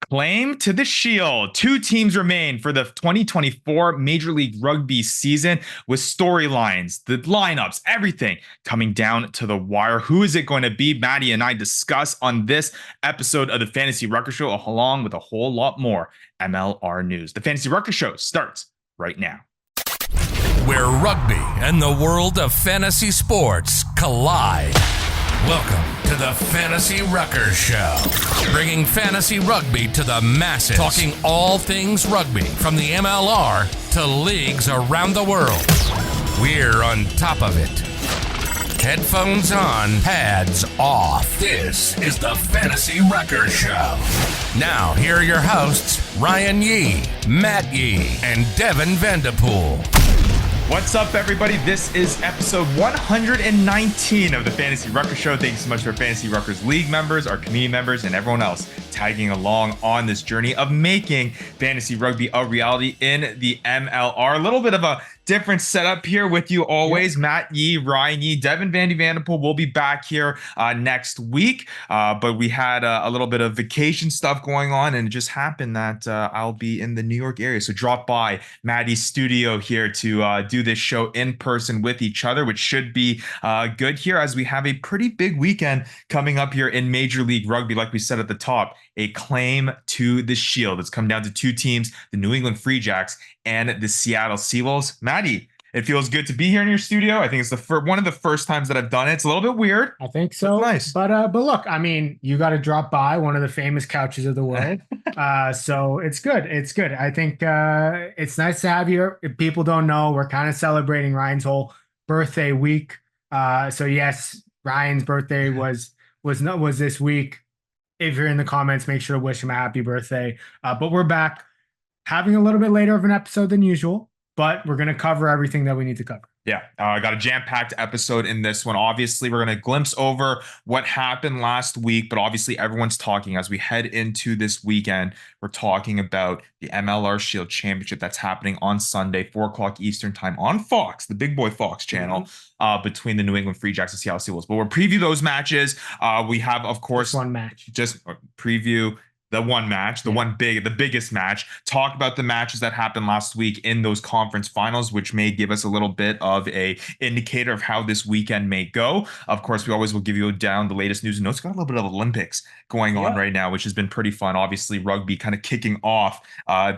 Claim to the Shield. Two teams remain for the 2024 Major League Rugby season with storylines, the lineups, everything coming down to the wire. Who is it going to be? Maddie and I discuss on this episode of the Fantasy Ruckers Show, along with a whole lot more MLR news. The Fantasy Ruckers Show starts right now. Where rugby and the world of fantasy sports collide. Welcome to the Fantasy Ruckers Show, bringing fantasy rugby to the masses, talking all things rugby from the MLR to leagues around the world. We're on top of it. Headphones on, pads off. This is the Fantasy Ruckers Show. Now, here are your hosts, Ryan Yee, Matt Yee, and Devin Vanderpool. What's up, everybody? This is episode 119 of the Fantasy Ruckers Show. Thank you so much for Fantasy Ruckers League members, our community members, and everyone else tagging along on this journey of making fantasy rugby a reality in the MLR. A little bit of a different setup here with you always. Yep. Matt Yee, Ryan Yee, Devin Vandy Vanderpool will be back here next week. But we had a little bit of vacation stuff going on, and it just happened that I'll be in the New York area. So drop by Maddie's studio here to do this show in person with each other, which should be good here as we have a pretty big weekend coming up here in Major League Rugby. Like we said at the top, a claim to the Shield. It's come down to two teams, the New England Free Jacks and the Seattle Seawolves. Maddie, it feels good to be here in your studio. I think it's one of the first times that I've done it. It's a little bit weird. I think so. Nice. But look, I mean, you got to drop by one of the famous couches of the world. So it's good. It's good. I think it's nice to have you. If people don't know, we're kind of celebrating Ryan's whole birthday week. So yes, Ryan's birthday was this week. If you're in the comments, make sure to wish him a happy birthday. But we're back having a little bit later of an episode than usual, but we're going to cover everything that we need to cover. Yeah, I got a jam-packed episode in this one. Obviously, we're going to glimpse over what happened last week, but obviously everyone's talking as we head into this weekend. We're talking about the MLR Shield Championship that's happening on Sunday, 4 o'clock Eastern time on Fox, the big boy Fox channel, between the New England Free Jacks and Seattle Seawolves. But we'll preview those matches. We have, of course, one match. Just preview the one match, the biggest match, talk about the matches that happened last week in those conference finals, which may give us a little bit of a indicator of how this weekend may go. Of course, we always will give you down the latest news and notes. Got a little bit of Olympics going on right now, which has been pretty fun. Obviously, rugby kind of kicking off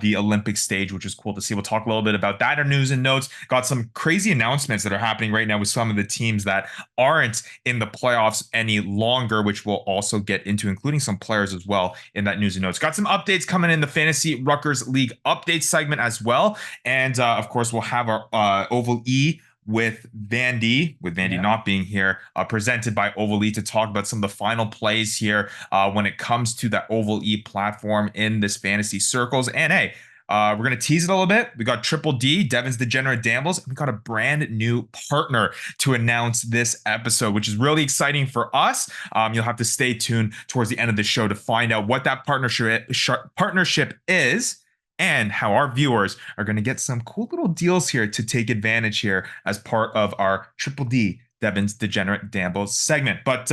the Olympic stage, which is cool to see. We'll talk a little bit about that in news and notes. Got some crazy announcements that are happening right now with some of the teams that aren't in the playoffs any longer, which we'll also get into, including some players as well in that news and notes. Got some updates coming in the Fantasy Ruckers League update segment as well. And of course, we'll have our OvalYe with Vandy not being here, presented by OvalYe to talk about some of the final plays here when it comes to that OvalYe platform in this fantasy circles. And hey, we're going to tease it a little bit. We got Triple D, Devin's Degenerate Dambles. We got a brand new partner to announce this episode, which is really exciting for us. You'll have to stay tuned towards the end of the show to find out what that partnership is and how our viewers are going to get some cool little deals here to take advantage here as part of our Triple D, Devin's Degenerate Dambles segment. But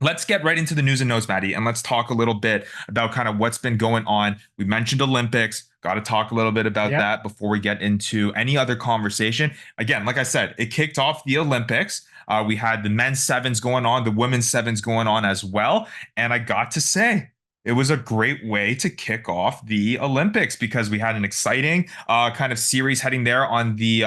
let's get right into the news and notes, Maddie, and let's talk a little bit about kind of what's been going on. We mentioned Olympics. Got to talk a little bit about that before we get into any other conversation. Again, like I said, it kicked off the Olympics. We had the men's sevens going on, the women's sevens going on as well. And I got to say, it was a great way to kick off the Olympics because we had an exciting kind of series heading there on the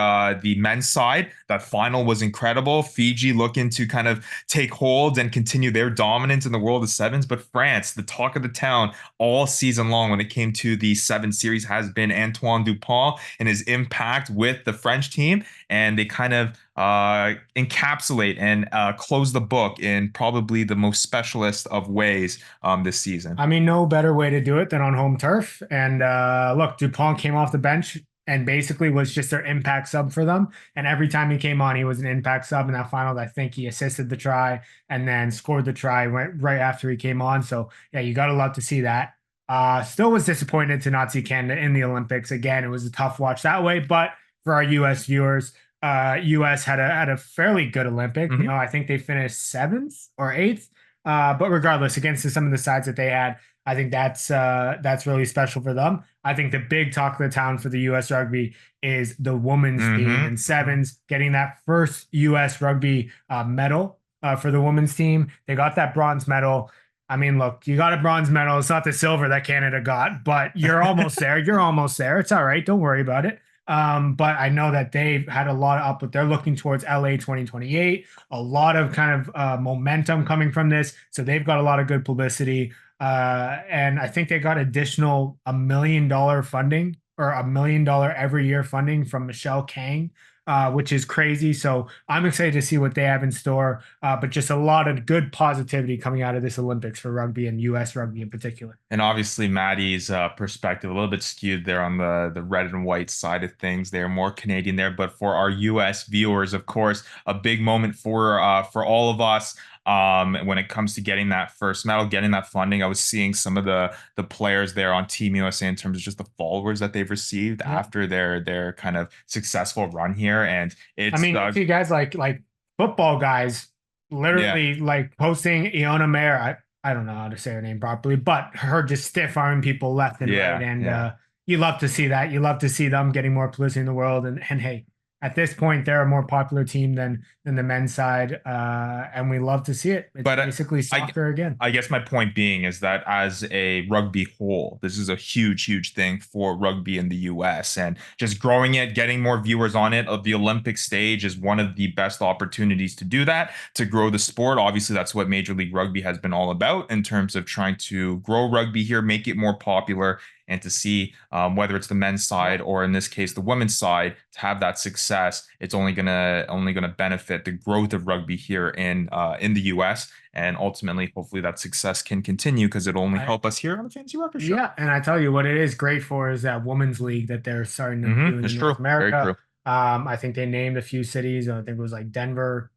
men's side. That final was incredible. Fiji looking to kind of take hold and continue their dominance in the world of sevens. But France, the talk of the town all season long when it came to the seven series has been Antoine Dupont and his impact with the French team. And they kind of encapsulate and close the book in probably the most specialist of ways this season. I mean, no better way to do it than on home turf. And look, Dupont came off the bench and basically was just their impact sub for them. And every time he came on, he was an impact sub. In that final, I think he assisted the try and then scored the try right after he came on. So yeah, you got to love to see that. Still was disappointed to not see Canada in the Olympics. Again, it was a tough watch that way, but for our US viewers, US had a fairly good Olympic. You know, I think they finished 7th or 8th. But regardless, against some of the sides that they had, I think that's really special for them. I think the big talk of the town for the U.S. Rugby is the women's team and sevens getting that first U.S. Rugby medal for the women's team. They got that bronze medal. I mean, look, you got a bronze medal. It's not the silver that Canada got, but you're almost there. You're almost there. It's all right. Don't worry about it. But I know that they've had a lot of up, but they're looking towards LA 2028. A lot of kind of momentum coming from this. So they've got a lot of good publicity. And I think they got additional $1 million funding or $1 million every year funding from Michelle Kang, which is crazy. So I'm excited to see what they have in store. But just a lot of good positivity coming out of this Olympics for rugby and U.S. rugby in particular. And obviously, Maddie's perspective a little bit skewed there on the red and white side of things. They're more Canadian there, but for our U.S. viewers, of course, a big moment for all of us. When it comes to getting that first medal, getting that funding, I was seeing some of the players there on Team USA in terms of just the followers that they've received after their kind of successful run here. And it's, I mean, you see guys like football guys literally like posting Iona Mayer. I don't know how to say her name properly, but her just stiff arming people left and right. And you love to see that. You love to see them getting more publicity in the world. And hey, at this point, they're a more popular team than the men's side, and we love to see it. It's basically soccer again. I guess my point being is that as a rugby whole, this is a huge, huge thing for rugby in the U.S. and just growing it, getting more viewers on it. Of the Olympic stage is one of the best opportunities to do that, to grow the sport. Obviously, that's what Major League Rugby has been all about in terms of trying to grow rugby here, make it more popular, and to see whether it's the men's side or in this case the women's side to have that success. It's only gonna benefit the growth of rugby here in the U.S. and ultimately, hopefully, that success can continue because it'll only help us here on the Fantasy Ruckers Show. Yeah, and I tell you what, it is great for is that women's league that they're starting to do in North America. Very true. I think they named a few cities. I think it was like Denver,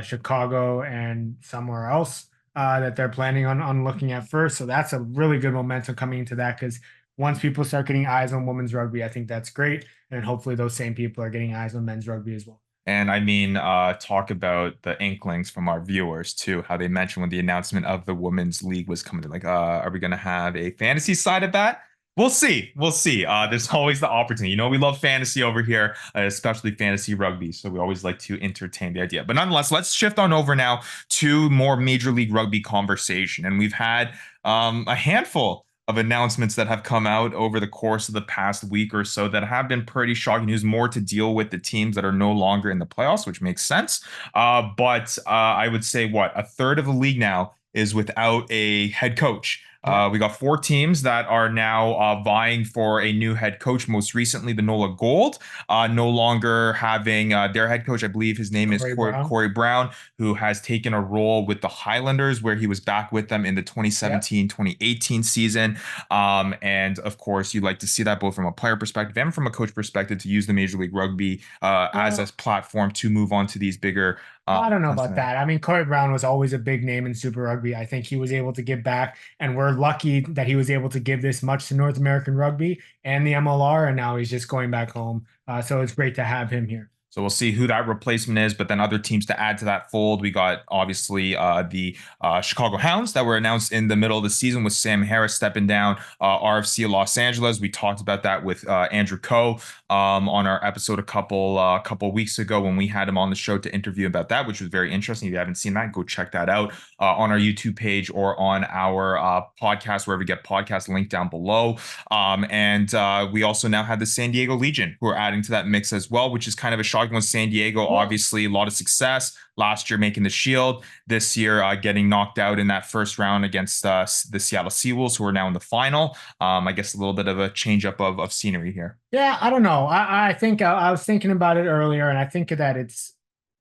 Chicago, and somewhere else. That they're planning on looking at first. So that's a really good momentum coming into that because once people start getting eyes on women's rugby, I think that's great. And hopefully those same people are getting eyes on men's rugby as well. And I mean, talk about the inklings from our viewers too, how they mentioned when the announcement of the women's league was coming, like, are we going to have a fantasy side of that? We'll see. We'll see. There's always the opportunity. You know, we love fantasy over here, especially fantasy rugby. So we always like to entertain the idea. But nonetheless, let's shift on over now to more Major League Rugby conversation. And we've had a handful of announcements that have come out over the course of the past week or so that have been pretty shocking news, more to deal with the teams that are no longer in the playoffs, which makes sense. But I would say, a third of the league now is without a head coach. We got 4 teams that are now vying for a new head coach. Most recently, the NOLA Gold, no longer having their head coach. I believe his name is Corey Brown, who has taken a role with the Highlanders, where he was back with them in the 2017-2018 season. And of course, you'd like to see that both from a player perspective and from a coach perspective, to use the Major League Rugby as a platform to move on to these bigger. I don't know about that. I mean, Corey Brown was always a big name in Super Rugby. I think he was able to give back, and we're lucky that he was able to give this much to North American rugby and the MLR, and now he's just going back home. So it's great to have him here. So we'll see who that replacement is, but then other teams to add to that fold. We got obviously the Chicago Hounds that were announced in the middle of the season with Sam Harris stepping down, RFC Los Angeles. We talked about that with Andrew Coe on our episode a couple weeks ago when we had him on the show to interview about that, which was very interesting. If you haven't seen that, go check that out on our YouTube page or on our podcast, wherever you get podcasts, link down below. And we also now have the San Diego Legion, who are adding to that mix as well, which is kind of a shock. With San Diego, obviously a lot of success last year making the Shield, this year getting knocked out in that first round against the Seattle Seawolves, who are now in the final. I guess a little bit of a change up of scenery here. Yeah, I don't know. I think I was thinking about it earlier, and I think that it's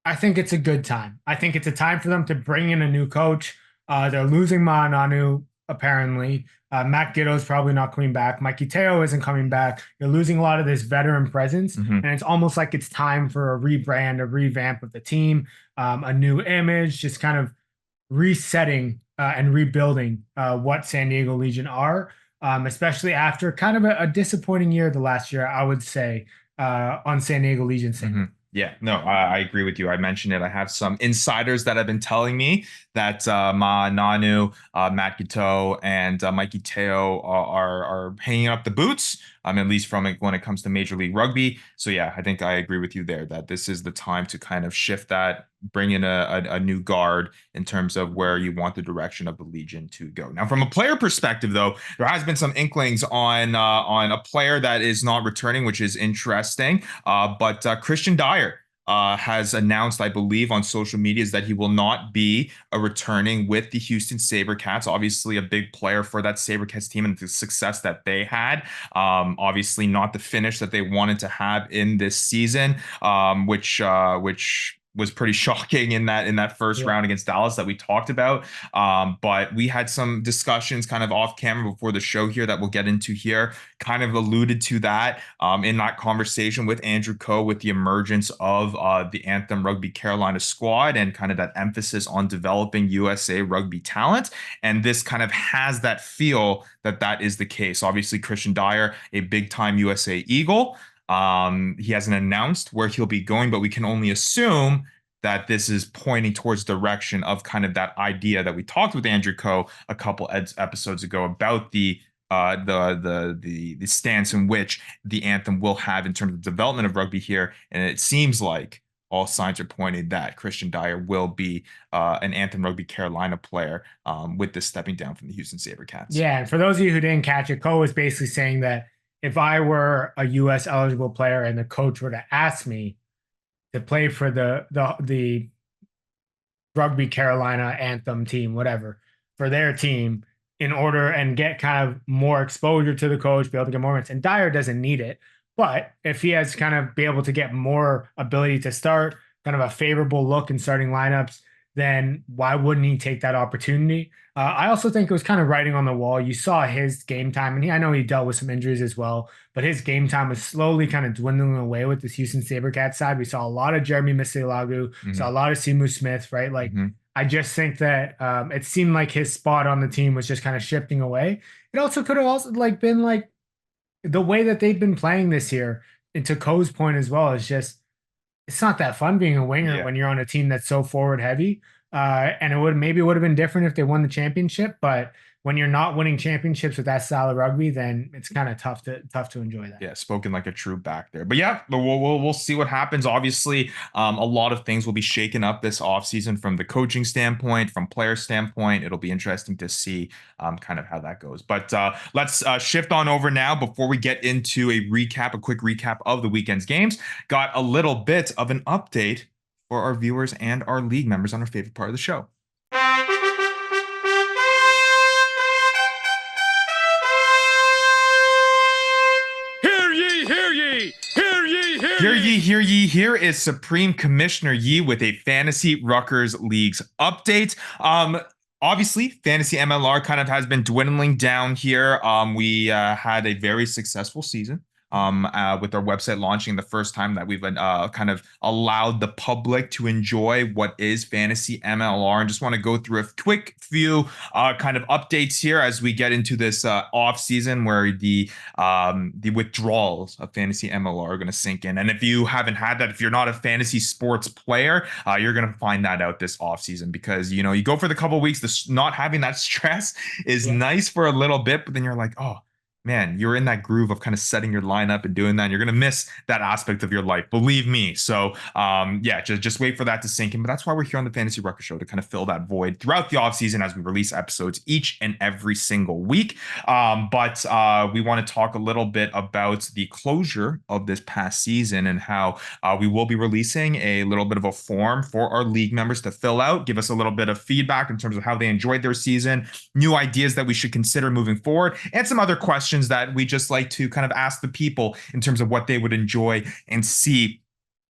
a good time. I think it's a time for them to bring in a new coach. They're losing Ma'ananu, apparently. Matt Giddo's probably not coming back. Mikey Teo isn't coming back. You're losing a lot of this veteran presence, and it's almost like it's time for a rebrand, a revamp of the team, a new image, just kind of resetting and rebuilding what San Diego Legion are, especially after kind of a disappointing year the last year, I would say, on San Diego Legion's side. Yeah, no, I agree with you. I mentioned it. I have some insiders that have been telling me that Ma Nanu, Matt Guiteau, and Mikey Teo are hanging up the boots. At least from it when it comes to Major League Rugby. So yeah, I think I agree with you there that this is the time to kind of shift that, bring in a new guard in terms of where you want the direction of the Legion to go. Now, from a player perspective, though, there has been some inklings on a player that is not returning, which is interesting. But Christian Dyer has announced, I believe, on social media that he will not be returning with the Houston SaberCats. Obviously, a big player for that SaberCats team and the success that they had. Obviously, not the finish that they wanted to have in this season, which was pretty shocking in that first round against Dallas that we talked about. But we had some discussions kind of off camera before the show here that we'll get into here, kind of alluded to that in that conversation with Andrew Coe with the emergence of the Anthem Rugby Carolina squad and kind of that emphasis on developing USA rugby talent. And this kind of has that feel that that is the case. Obviously, Christian Dyer, a big time USA Eagle. He hasn't announced where he'll be going, but we can only assume that this is pointing towards direction of kind of that idea that we talked with Andrew Coe a couple episodes ago about the stance in which the Anthem will have in terms of development of rugby here. And it seems like all signs are pointing that Christian Dyer will be an Anthem Rugby Carolina player with this stepping down from the Houston SaberCats. Yeah, and for those of you who didn't catch it, Coe was basically saying that if I were a U.S. eligible player and the coach were to ask me to play for the Rugby Carolina Anthem team, whatever, for their team, in order and get kind of more exposure to the coach, be able to get more minutes. And Dyer doesn't need it, but if he has kind of be able to get more ability to start, kind of a favorable look in starting lineups, then why wouldn't he take that opportunity? I also think it was kind of writing on the wall. You saw his game time, and I know he dealt with some injuries as well, but his game time was slowly kind of dwindling away with this Houston SaberCats side. We saw a lot of Jeremy Masilagu, saw a lot of Simu Smith, right? Like, I just think that it seemed like his spot on the team was just kind of shifting away. It also could have also been like the way that they've been playing this year. And to Coe's point as well, is just it's not that fun being a winger when you're on a team that's so forward heavy. And it would have been different if they won the championship, but when you're not winning championships with that style of rugby, then it's kind of tough to enjoy that. Yeah, spoken like a true back there. But yeah, we'll see what happens. Obviously, a lot of things will be shaken up this offseason from the coaching standpoint, from player standpoint. It'll be interesting to see kind of how that goes. But let's shift on over now before we get into a quick recap of the weekend's games. Got a little bit of an update for our viewers and our league members on our favorite part of the show. Hear ye, hear ye, here is Supreme Commissioner Yi with a Fantasy Ruckers Leagues update. Obviously, Fantasy MLR kind of has been dwindling down here. We had a very successful season. With our website launching the first time that we've kind of allowed the public to enjoy what is Fantasy MLR. And just want to go through a quick few kind of updates here as we get into this off season where the withdrawals of Fantasy MLR are going to sink in. And if you haven't had that, if you're not a fantasy sports player, you're going to find that out this off season because, you know, you go for the couple of weeks, not having that stress is nice for a little bit, but then you're like, oh, man, you're in that groove of kind of setting your lineup and doing that. And you're going to miss that aspect of your life. Believe me. So, just wait for that to sink in. But that's why we're here on the Fantasy Ruckers Show, to kind of fill that void throughout the offseason as we release episodes each and every single week. But we want to talk a little bit about the closure of this past season and how we will be releasing a little bit of a form for our league members to fill out, give us a little bit of feedback in terms of how they enjoyed their season, new ideas that we should consider moving forward, and some other questions that we just like to kind of ask the people in terms of what they would enjoy and see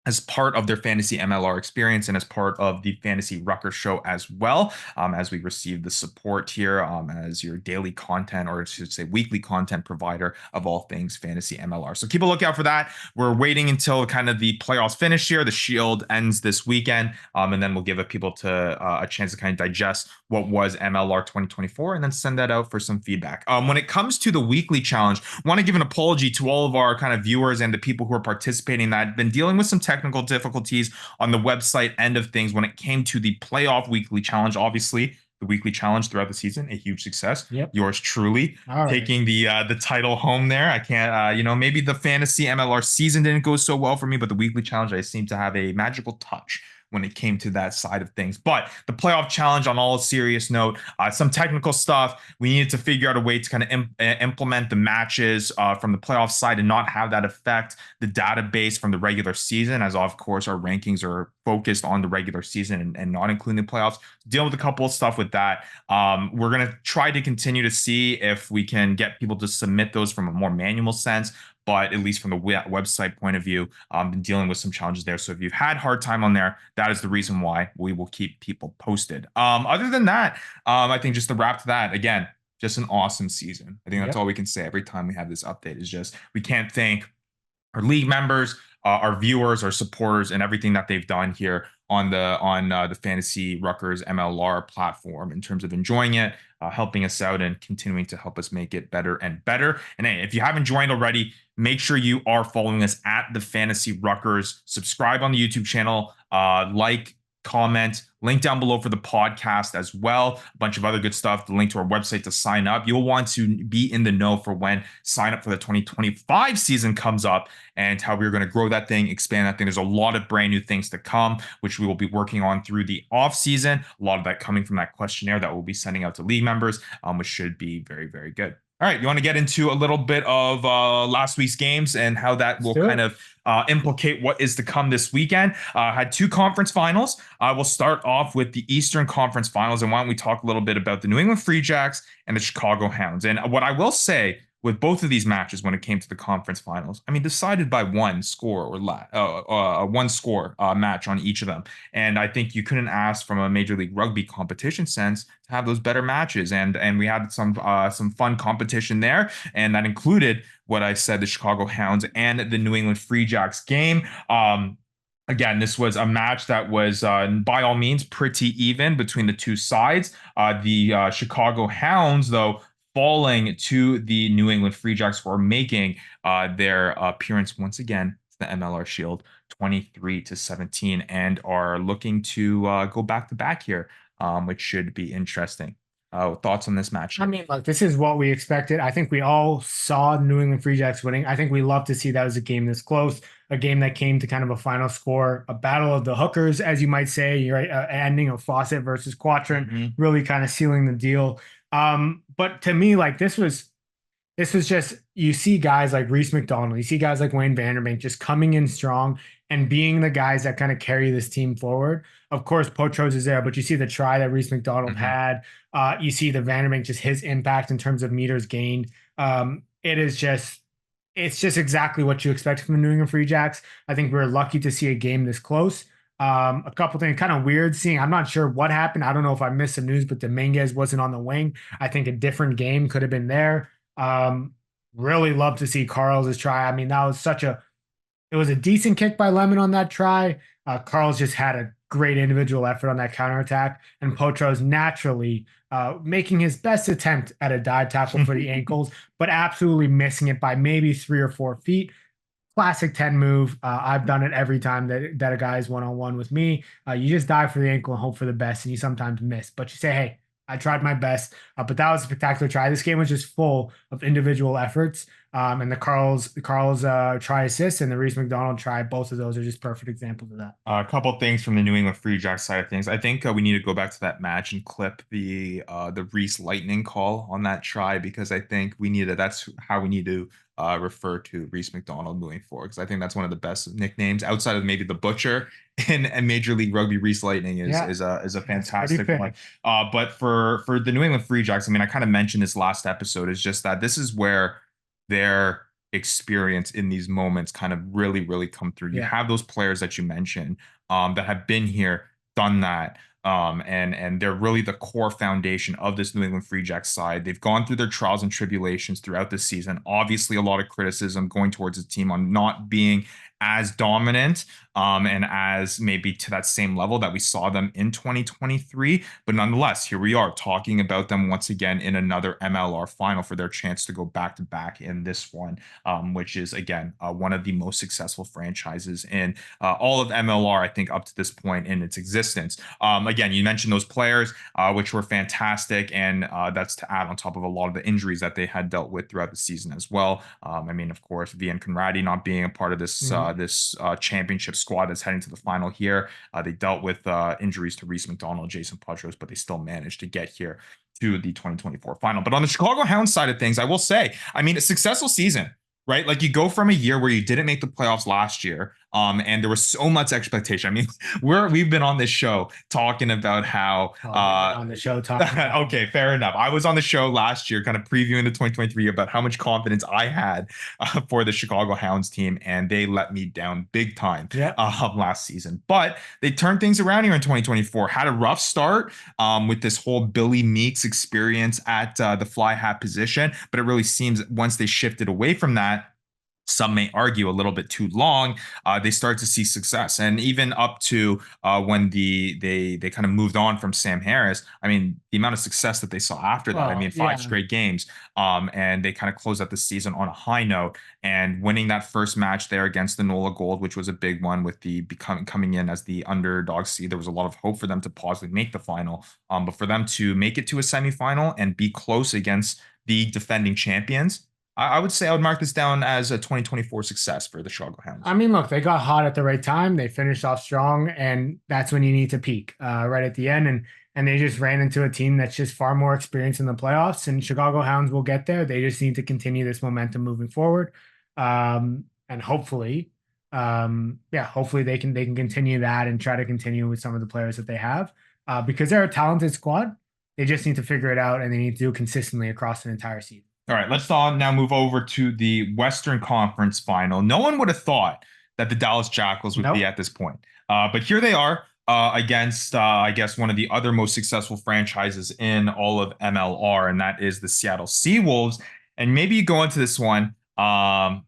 as part of their Fantasy MLR experience and as part of the Fantasy Ruckers Show as well, as we receive the support here as your daily content, or I should say weekly content provider of all things Fantasy MLR. So keep a lookout for that. We're waiting until kind of the playoffs finish here. The Shield ends this weekend, and then we'll give people a chance to kind of digest what was MLR 2024 and then send that out for some feedback. When it comes to the weekly challenge, I want to give an apology to all of our kind of viewers and the people who are participating that have been dealing with some technical difficulties on the website end of things when it came to the playoff weekly challenge. Obviously, the weekly challenge throughout the season, a huge success. Yep. Yours truly taking the title home there. I can't, maybe the fantasy MLR season didn't go so well for me, but the weekly challenge, I seem to have a magical touch when it came to that side of things. But the playoff challenge, on all serious note, some technical stuff. We needed to figure out a way to kind of implement the matches from the playoff side and not have that affect the database from the regular season, as of course our rankings are focused on the regular season and not including the playoffs. Deal with a couple of stuff with that. We're going to try to continue to see if we can get people to submit those from a more manual sense. But at least from the website point of view, been dealing with some challenges there. So if you've had hard time on there, that is the reason why. We will keep people posted. Other than that, I think just to wrap to that, again, just an awesome season. I think that's all we can say every time we have this update is just we can't thank our league members, our viewers, our supporters, and everything that they've done here on the Fantasy Ruckers MLR platform in terms of enjoying it, helping us out, and continuing to help us make it better and better. And hey, if you haven't joined already, make sure you are following us at the Fantasy Ruckers. Subscribe on the YouTube channel, like, comment, link down below for the podcast as well. A bunch of other good stuff. The link to our website to sign up. You'll want to be in the know for when sign up for the 2025 season comes up and how we're going to grow that thing, expand that thing. There's a lot of brand new things to come, which we will be working on through the off season. A lot of that coming from that questionnaire that we'll be sending out to league members, which should be very, very good. All right, you want to get into a little bit of last week's games and how that will kind of implicate what is to come this weekend. Had two conference finals. We'll start off with the Eastern Conference Finals, and why don't we talk a little bit about the New England Free Jacks and the Chicago Hounds. And what I will say with both of these matches when it came to the conference finals, I mean, decided by one score or one score match on each of them. And I think you couldn't ask from a Major League Rugby competition sense to have those better matches. And we had some fun competition there, and that included what I said, the Chicago Hounds and the New England Free Jacks game. Again, this was a match that was, by all means, pretty even between the two sides. The Chicago Hounds, though, falling to the New England Free Jacks for making their appearance once again to the MLR Shield, 23-17, and are looking to go back to back here, which should be interesting. Thoughts on this match? I mean, look, this is what we expected. I think we all saw New England Free Jacks winning. I think we love to see that as a game this close, a game that came to kind of a final score, a battle of the hookers, as you might say, right? Ending of Fawcett versus Quadrant, really kind of sealing the deal. But to me, like this was just, you see guys like Reese McDonald, you see guys like Wayne Vanderbank just coming in strong and being the guys that kind of carry this team forward. Of course, Potros is there, but you see the try that Reese McDonald had. You see the Vanderbank, just his impact in terms of meters gained. It's just exactly what you expect from the New England Free Jacks. I think we're lucky to see a game this close. A couple things kind of weird seeing. I'm not sure what happened. I don't know if I missed some news, but Dominguez wasn't on the wing. I think a different game could have been there. Really love to see Carl's try. I mean, that was it was a decent kick by Lemon on that try. Carl's just had a great individual effort on that counterattack, and Potros naturally making his best attempt at a dive tackle for the ankles, but absolutely missing it by maybe 3 or 4 feet. Classic 10 move. I've done it every time that a guy is one-on-one with me. You just dive for the ankle and hope for the best, and you sometimes miss. But you say, hey, I tried my best. But that was a spectacular try. This game was just full of individual efforts. And the Carl's try assist and the Reese McDonald try, both of those are just perfect examples of that. A couple things from the New England Free Jacks side of things. I think we need to go back to that match and clip the Reese Lightning call on that try, because I think that's how we need to refer to Reese McDonald moving forward, because I think that's one of the best nicknames outside of maybe the Butcher in Major League Rugby. Reese Lightning is a fantastic one. But for the New England Free Jacks, I mean, I kind of mentioned this last episode, is just that this is where their experience in these moments kind of really come through. You have those players that you mentioned that have been here, done that. And they're really the core foundation of this New England Free Jacks side. They've gone through their trials and tribulations throughout this season. Obviously, a lot of criticism going towards the team on not being as dominant and as maybe to that same level that we saw them in 2023. But nonetheless, here we are talking about them once again in another MLR final for their chance to go back to back in this one, which is, again, one of the most successful franchises in all of MLR, I think, up to this point in its existence. Again, you mentioned those players, which were fantastic, and that's to add on top of a lot of the injuries that they had dealt with throughout the season as well. I mean, of course, Vian Conradi not being a part of this championship squad that's heading to the final here. They dealt with injuries to Reese McDonald, Jason Pudros, but they still managed to get here to the 2024 final. But on the Chicago Hounds side of things, I will say, I mean, a successful season, right? Like, you go from a year where you didn't make the playoffs last year, and there was so much expectation. I mean, we've been on this show talking about how on the show talking. Okay, fair enough. I was on the show last year, kind of previewing the 2023 about how much confidence I had for the Chicago Hounds team, and they let me down big time last season. But they turned things around here in 2024. Had a rough start with this whole Billy Meeks experience at the fly hat position, but it really seems once they shifted away from that, some may argue a little bit too long, they start to see success. And even up to when they kind of moved on from Sam Harris, I mean, the amount of success that they saw after that, I mean, 5 straight games, and they kind of closed out the season on a high note and winning that first match there against the NOLA Gold, which was a big one with the coming in as the underdog seed. There was a lot of hope for them to possibly make the final, but for them to make it to a semifinal and be close against the defending champions, I would say I would mark this down as a 2024 success for the Chicago Hounds. I mean, look, they got hot at the right time. They finished off strong, and that's when you need to peak right at the end. And they just ran into a team that's just far more experienced in the playoffs. And Chicago Hounds will get there. They just need to continue this momentum moving forward, and hopefully, hopefully they can continue that and try to continue with some of the players that they have, because they're a talented squad. They just need to figure it out, and they need to do it consistently across an entire season. All right, let's now move over to the Western Conference final. No one would have thought that the Dallas Jackals would be at this point. But here they are against, I guess, one of the other most successful franchises in all of MLR, and that is the Seattle Seawolves. And maybe you go into this one, doubting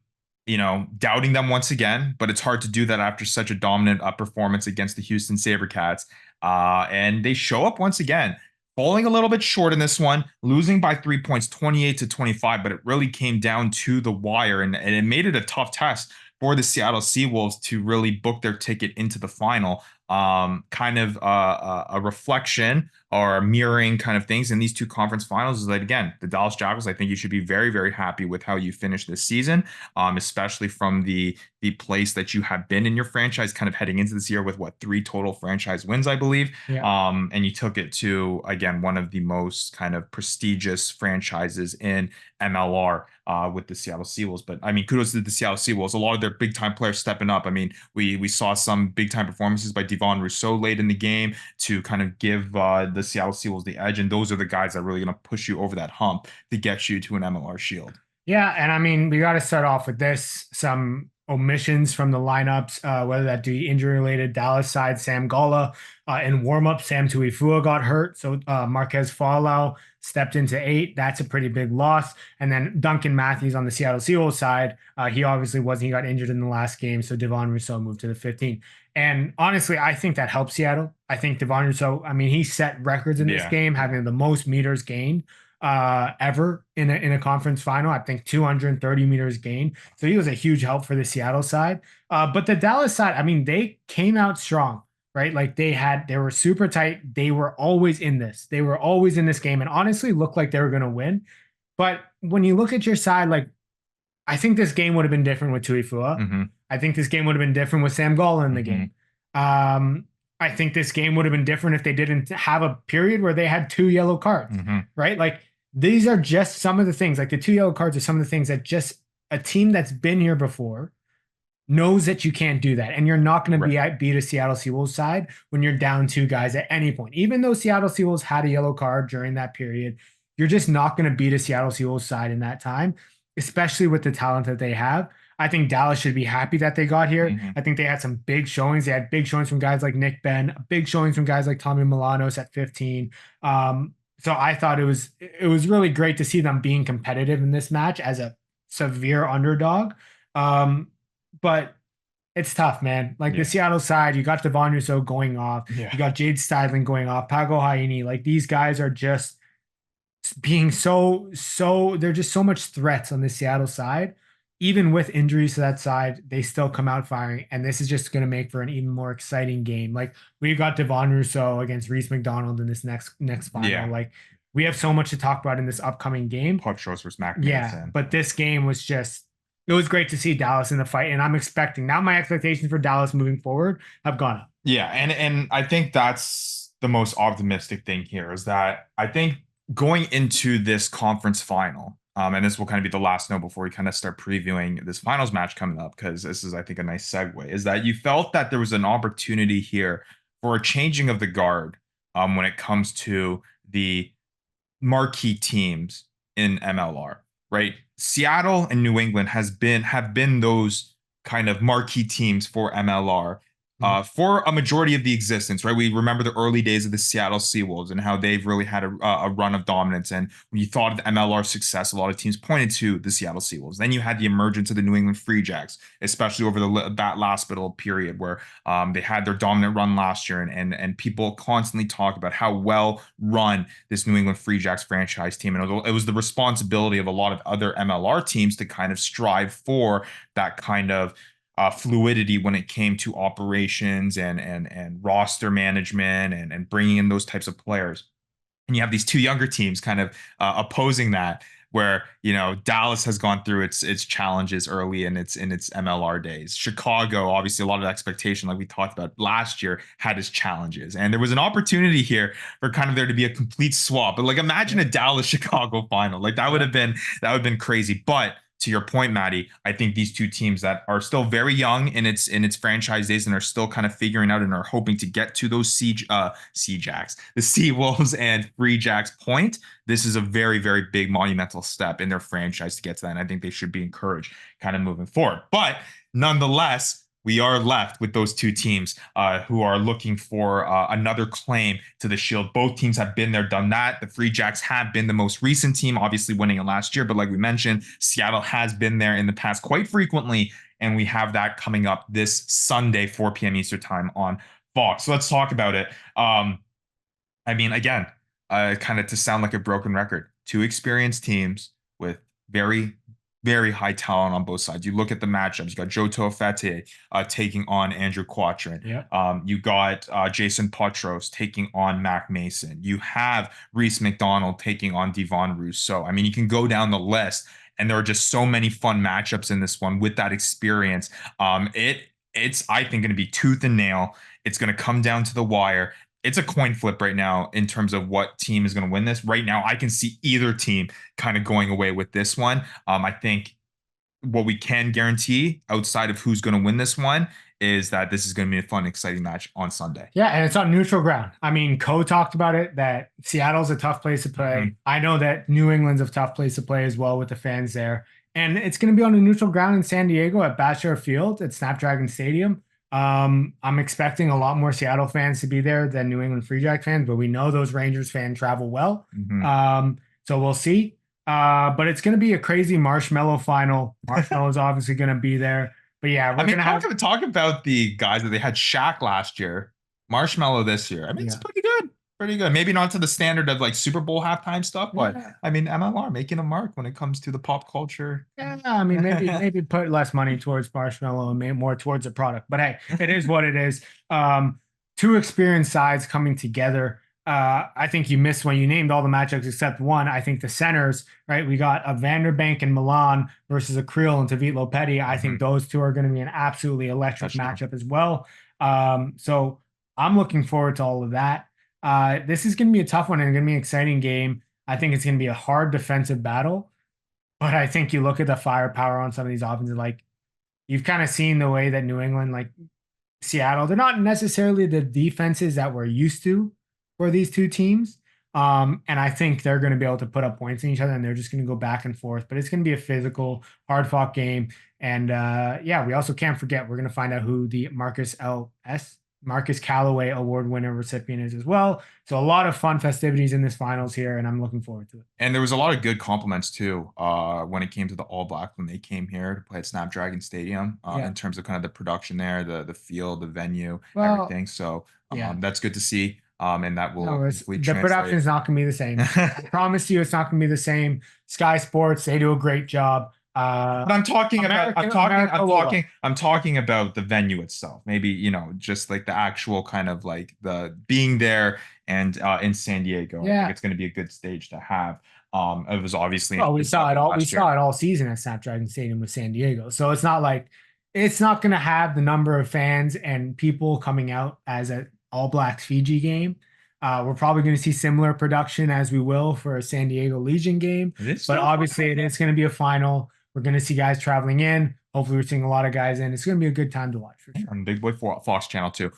them once again, but it's hard to do that after such a dominant performance against the Houston SaberCats. And they show up once again, falling a little bit short in this one, losing by 3 points, 28-25, but it really came down to the wire, and it made it a tough test for the Seattle Seawolves to really book their ticket into the final. Kind of a reflection or mirroring kind of things in these two conference finals is that, again, the Dallas Jackals, I think you should be very, very happy with how you finished this season, especially from the place that you have been in your franchise kind of heading into this year with 3 total franchise wins, I believe. And you took it to, again, one of the most kind of prestigious franchises in MLR with the Seattle Seawolves. But I mean, kudos to the Seattle Seawolves. A lot of their big time players stepping up. I mean, we saw some big time performances by Devin Rousseau late in the game to kind of give the Seattle Seawolves the edge. And those are the guys that are really going to push you over that hump to get you to an MLR shield. Yeah. And I mean, we got to start off with this. Some omissions from the lineups, whether that be injury related. Dallas side, Sam Gala in warm-up, Sam Tuifua got hurt, so Marquez Fallow stepped into 8. That's a pretty big loss. And then Duncan Matthews on the Seattle Seawolves side, he obviously wasn't. He got injured in the last game, so Devin Rousseau moved to the 15. And honestly, I think that helped Seattle. I think Devin Rousseau, I mean, he set records in this game, having the most meters gained ever in a conference final. I think 230 meters gained. So he was a huge help for the Seattle side. But the Dallas side, I mean, they came out strong, right? Like they were super tight. They were always in this. They were always in this game and honestly looked like they were going to win. But when you look at your side, like, I think this game would have been different with Tuifua. I think this game would have been different with Sam Gala in the game. I think this game would have been different if they didn't have a period where they had 2 yellow cards, right? Like, these are just some of the things, like the 2 yellow cards are some of the things that just a team that's been here before knows that you can't do that. And you're not going to beat a Seattle Seawolves side when you're down 2 guys at any point. Even though Seattle Seawolves had a yellow card during that period, you're just not going to beat a Seattle Seawolves side in that time, especially with the talent that they have. I think Dallas should be happy that they got here. I think they had some big showings. They had big showings from guys like Nick Ben, big showings from guys like Tommy Milanos at 15. So I thought it was really great to see them being competitive in this match as a severe underdog. But It's tough, man. Like Yeah. the Seattle side, you got Devon Rousseau going off. Yeah. You got Jade Stidling going off. Pago Haini. Like these guys are just being they're just so much threats on the Seattle side. Even with injuries to that side, they still come out firing. And this is just going to make for an even more exciting game. Like we've got Devon Rousseau against Reese McDonald in this next final. Yeah. Like we have so much to talk about in this upcoming game. Potros versus Mac Yeah, Mason. but this game was just it was great to see Dallas in the fight, and I'm expecting now my expectations for Dallas moving forward have gone up. Yeah, and I think that's the most optimistic thing here is that I think going into this conference final, and this will kind of be the last note before we kind of start previewing this finals match coming up, because this is, I think, a nice segue, is that you felt that there was an opportunity here for a changing of the guard when it comes to the marquee teams in MLR, right? Seattle and New England have been those kind of marquee teams for MLR for a majority of the existence, right? We remember the early days of the Seattle Seawolves and how they've really had a run of dominance. And when you thought of the MLR success, a lot of teams pointed to the Seattle Seawolves. Then you had the emergence of the New England Free Jacks, especially over that last middle period where they had their dominant run last year, and people constantly talk about how well run this New England Free Jacks franchise team. And it was the responsibility of a lot of other MLR teams to kind of strive for that kind of fluidity when it came to operations and roster management and bringing in those types of players. And you have these two younger teams kind of opposing that, where Dallas has gone through its challenges early in its MLR days. Chicago, obviously, a lot of expectation, like we talked about last year, had its challenges, and there was an opportunity here for kind of there to be a complete swap. But like, imagine a Dallas Chicago final, like that would have been crazy. But to your point, Maddie, I think these two teams that are still very young in its franchise days and are still kind of figuring out and are hoping to get to those Sea Jacks, the Seawolves and Free Jacks point. This is a very, very big monumental step in their franchise to get to that. And I think they should be encouraged kind of moving forward. But nonetheless, we are left with those two teams who are looking for another claim to the Shield. Both teams have been there, done that. The Free Jacks have been the most recent team, obviously winning it last year. But like we mentioned, Seattle has been there in the past quite frequently. And we have that coming up this Sunday, 4 p.m. Eastern time on Fox. So let's talk about it. I mean, again, kind of to sound like a broken record, two experienced teams with very, very high talent on both sides. You look at the matchups. You got Joe Toafete taking on Andrew Quatrin. Yeah. You got Jason Potros taking on Mac Mason. You have Reese McDonald taking on Devon Rousseau. I mean, you can go down the list, and there are just so many fun matchups in this one with that experience. It's I think going to be tooth and nail. It's going to come down to the wire. It's a coin flip right now in terms of what team is going to win this. Right now, I can see either team kind of going away with this one. I think what we can guarantee outside of who's going to win this one is that this is going to be a fun, exciting match on Sunday. Yeah, and it's on neutral ground. I mean, Co talked about it, that Seattle's a tough place to play. Mm-hmm. I know that New England's a tough place to play as well with the fans there. And it's going to be on a neutral ground in San Diego at Bachelor Field at Snapdragon Stadium. I'm expecting a lot more Seattle fans to be there than New England Free Jack fans, but we know those Rangers fans travel well. Mm-hmm. So we'll see. But it's going to be a crazy Marshmallow final. Marshmallow is obviously going to be there. But yeah, we're going to talk about the guys that they had. Shaq last year, Marshmallow this year. I mean, It's pretty good. Pretty good. Maybe not to the standard of like Super Bowl halftime stuff, but I mean, MLR making a mark when it comes to the pop culture. Yeah, I mean, maybe put less money towards Marshmallow and maybe more towards the product. But hey, it is what it is. Two experienced sides coming together. I think you missed when you named all the matchups except one. I think the centers, right? We got a Vanderbank and Milan versus a Creel and Tavit Lopetti. I think those two are going to be an absolutely electric matchup as well. So I'm looking forward to all of that. This is going to be a tough one and going to be an exciting game. I think it's going to be a hard defensive battle, but I think you look at the firepower on some of these offenses, like you've kind of seen the way that New England, like Seattle, they're not necessarily the defenses that we're used to for these two teams. And I think they're going to be able to put up points in each other, and they're just going to go back and forth, but it's going to be a physical, hard fought game. And we also can't forget, we're going to find out who the Marcus Marcus Callaway Award winner recipient is as well. So a lot of fun festivities in this finals here, and I'm looking forward to it. And there was a lot of good compliments too when it came to the All Blacks when they came here to play at Snapdragon Stadium in terms of kind of the production there, the field, the venue, everything. So that's good to see. And that will hopefully the production is not going to be the same. I promise you, it's not going to be the same. Sky Sports, they do a great job. But I'm talking about the venue itself. Maybe, you know, just like the actual kind of like the being there and in San Diego. I think it's going to be a good stage to have. It was obviously we saw it all season at Snapdragon Stadium with San Diego. So it's not like it's not going to have the number of fans and people coming out as an All Blacks Fiji game. We're probably going to see similar production as we will for a San Diego Legion game. But obviously, it's going to be a final. We're going to see guys traveling in. Hopefully, we're seeing a lot of guys in. It's going to be a good time to watch for sure. On Big Boy Fox channel too.